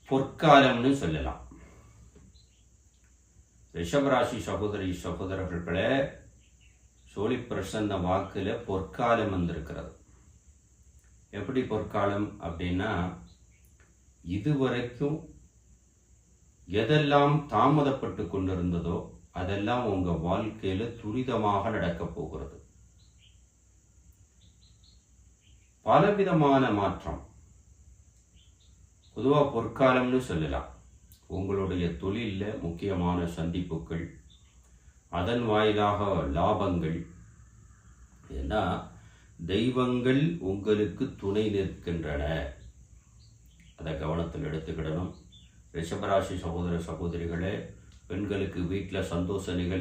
பொற்காலம்னு சொல்லலாம். ரிஷபராசி சகோதரி சகோதரர்களே, சோழி பிரசன்ன வாக்குல பொற்காலம் வந்திருக்கிறது. எப்படி பொற்காலம் அப்படின்னா, இதுவரைக்கும் எதெல்லாம் தாமதப்பட்டு கொண்டிருந்ததோ அதெல்லாம் உங்க வாழ்க்கையில துரிதமாக நடக்கப் போகிறது. பலவிதமான மாற்றம். பொதுவாக பொற்காலம்னு சொல்லலாம். உங்களுடைய தொழில்ல முக்கியமான சந்திப்புகள், அதன் வாயிலாக லாபங்கள். ஏன்னா தெய்வங்கள் உங்களுக்கு துணை நிற்கின்றன. அதை கவனத்தில் எடுத்துக்கிடணும். ரிஷபராசி சகோதர சகோதரிகளே, பெண்களுக்கு வீட்டில் சந்தோஷ நிகழ்ச்சி